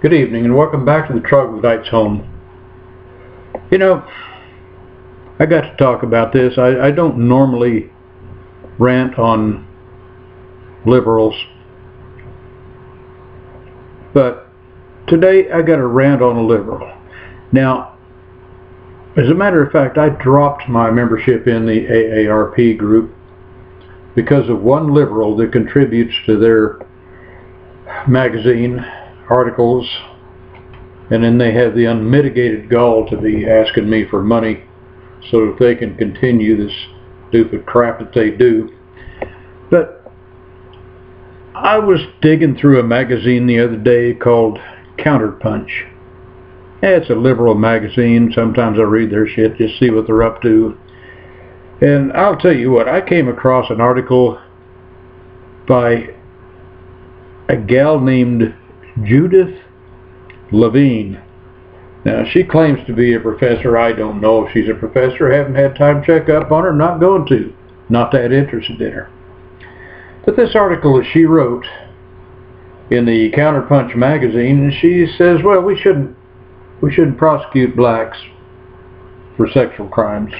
Good evening and welcome back to the Troglodyte's Home. You know, I got to talk about this. I don't normally rant on liberals, but today I got to rant on a liberal. Now, as a matter of fact, I dropped my membership in the AARP group because of one liberal that contributes to their magazine articles, and then they have the unmitigated gall to be asking me for money so that they can continue this stupid crap that they do. But I was digging through a magazine the other day called Counterpunch. It's a liberal magazine. Sometimes I read their shit, just see what they're up to. And I'll tell you what, I came across an article by a gal named Judith Levine. Now, she claims to be a professor. I don't know if she's a professor. Haven't had time to check up on her. Not going to. Not that interested in her. But this article that she wrote in the Counterpunch magazine, she says, well, we shouldn't prosecute blacks for sexual crimes.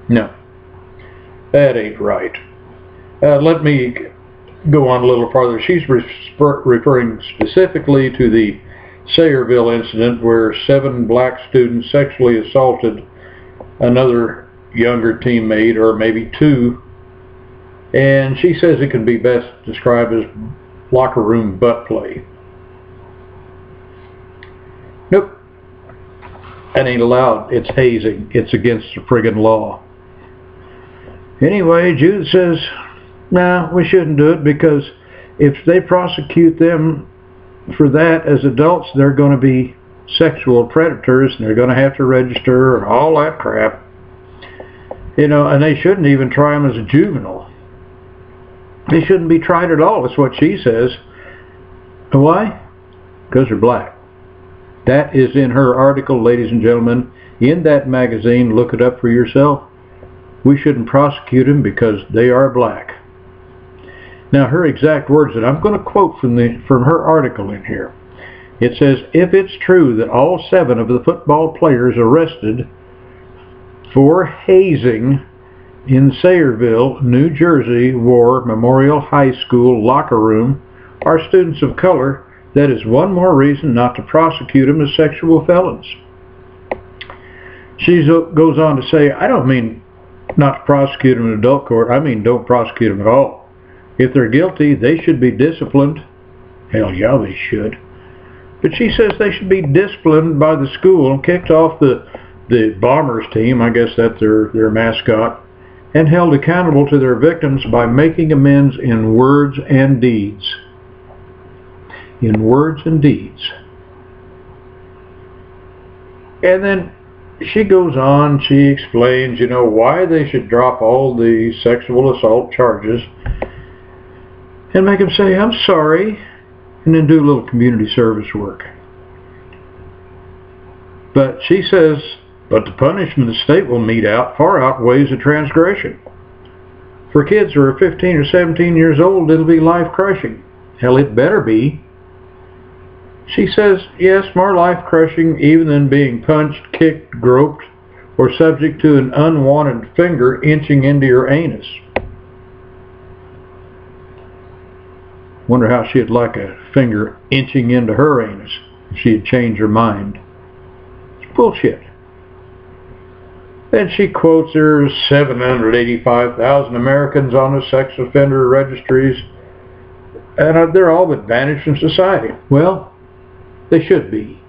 No, that ain't right. Let me go on a little farther. She's referring specifically to the Sayreville incident where 7 black students sexually assaulted another younger teammate, or maybe 2, and she says it can be best described as locker room butt play. Nope, that ain't allowed. It's hazing. It's against the friggin' law. Anyway, Jude says, nah, we shouldn't do it, because if they prosecute them for that as adults, they're going to be sexual predators and they're going to have to register and all that crap. You know, and they shouldn't even try them as a juvenile. They shouldn't be tried at all, is what she says. Why? Because they're black. That is in her article, ladies and gentlemen, in that magazine. Look it up for yourself. We shouldn't prosecute them because they are black. Now, her exact words, and I'm going to quote from her article in here. It says, if it's true that all 7 of the football players arrested for hazing in Sayreville, New Jersey, War Memorial High School locker room are students of color, that is one more reason not to prosecute them as sexual felons. She goes on to say, I don't mean not to prosecute them in adult court. I mean don't prosecute them at all. If they're guilty, they should be disciplined. Hell yeah, they should. But she says they should be disciplined by the school, kicked off the Bombers team, I guess that's their mascot, and held accountable to their victims by making amends in words and deeds. In words and deeds. And then she goes on, she explains, you know, why they should drop all the sexual assault charges and make them say, I'm sorry, and then do a little community service work. But she says, but the punishment the state will mete out far outweighs the transgression. For kids who are 15 or 17 years old, it'll be life-crushing. Hell, it better be. She says, yes, more life-crushing even than being punched, kicked, groped, or subject to an unwanted finger inching into your anus. Wonder how she'd like a finger inching into her anus if she had changed her mind. It's bullshit. Then she quotes there's 785,000 Americans on the sex offender registries, and they're all but banished from society. Well, they should be.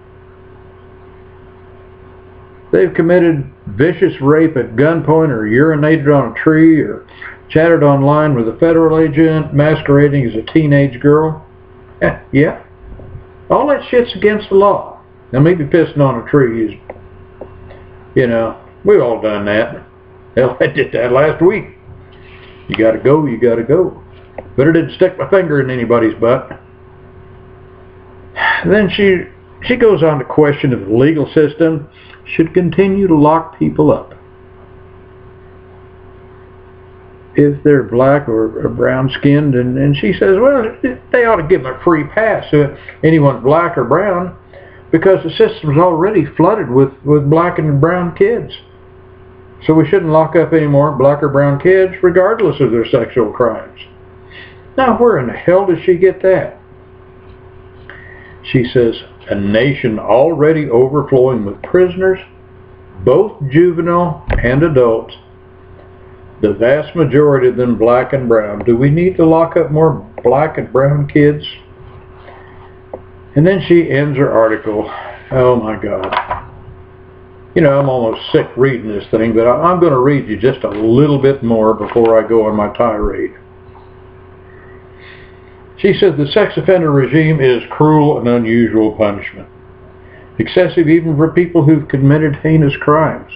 They've committed vicious rape at gunpoint, or urinated on a tree, or chatted online with a federal agent masquerading as a teenage girl. Yeah. All that shit's against the law. Now, maybe pissing on a tree is, you know, we've all done that. Hell, I did that last week. You gotta go, you gotta go. But I didn't stick my finger in anybody's butt. Then she goes on to question if the legal system should continue to lock people up. if they're black or brown skinned, and she says, well, they ought to give them a free pass to anyone black or brown, because the system's already flooded with black and brown kids. So we shouldn't lock up any more black or brown kids regardless of their sexual crimes. Now where in the hell does she get that? She says, a nation already overflowing with prisoners, both juvenile and adult, the vast majority of them black and brown. Do we need to lock up more black and brown kids? And then she ends her article. Oh my God. You know, I'm almost sick reading this thing, but I'm going to read you just a little bit more before I go on my tirade. She said the sex offender regime is cruel and unusual punishment, excessive even for people who've committed heinous crimes.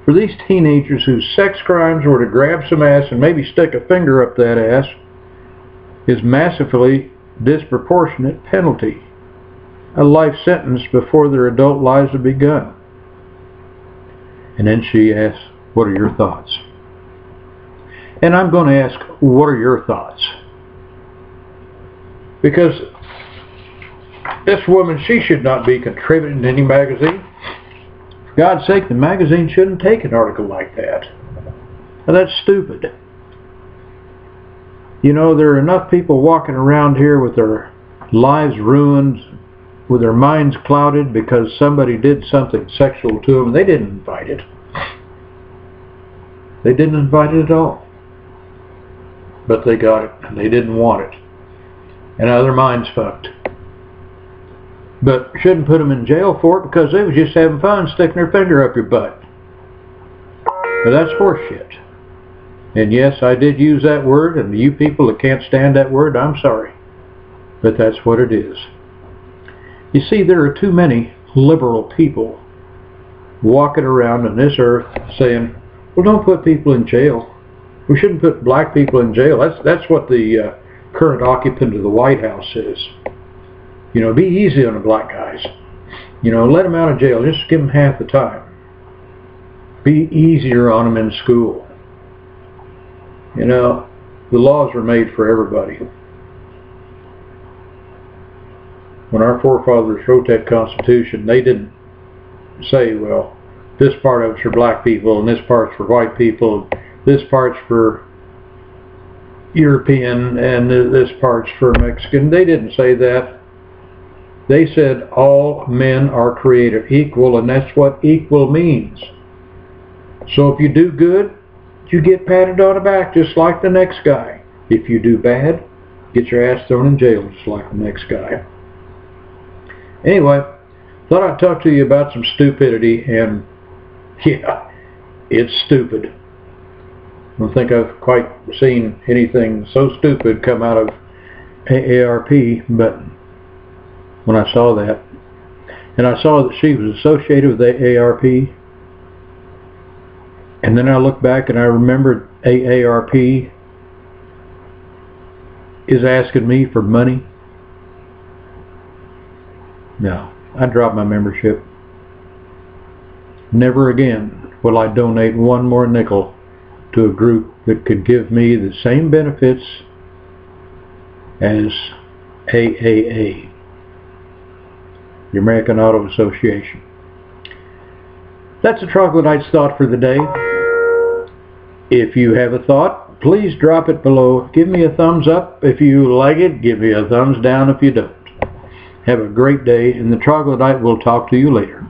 For these teenagers whose sex crimes were to grab some ass and maybe stick a finger up that ass is massively disproportionate penalty, a life sentence before their adult lives have begun. And then she asks, what are your thoughts? And I'm going to ask, what are your thoughts? Because this woman, she should not be contributing to any magazine. For God's sake, the magazine shouldn't take an article like that. Now, that's stupid. You know, there are enough people walking around here with their lives ruined, with their minds clouded because somebody did something sexual to them. They didn't invite it. They didn't invite it at all. But they got it, and they didn't want it. And now their mind's fucked. But shouldn't put them in jail for it because they was just having fun sticking their finger up your butt. But that's horseshit. And yes, I did use that word, and you people that can't stand that word, I'm sorry. But that's what it is. You see, there are too many liberal people walking around on this earth saying, well, don't put people in jail. We shouldn't put black people in jail. That's what the current occupant of the White House says. You know, be easy on the black guys. You know, let them out of jail. Just give them half the time. Be easier on them in school. You know, the laws were made for everybody. When our forefathers wrote that Constitution, they didn't say, well, this part of it's for black people, and this part's for white people, and this part's for European, and this part's for Mexican. They didn't say that. They said all men are created equal, and that's what equal means. So if you do good, you get patted on the back just like the next guy. If you do bad, get your ass thrown in jail just like the next guy. Anyway, thought I'd talk to you about some stupidity, and yeah, it's stupid. I don't think I've quite seen anything so stupid come out of AARP, but when I saw that, and I saw that she was associated with AARP, and then I looked back and I remembered AARP is asking me for money. No, I dropped my membership. Never again will I donate one more nickel to a group that could give me the same benefits as AAA, the American Auto Association. That's a Troglodyte's thought for the day. If you have a thought, please drop it below. Give me a thumbs up if you like it. Give me a thumbs down if you don't. Have a great day, and the Troglodyte will talk to you later.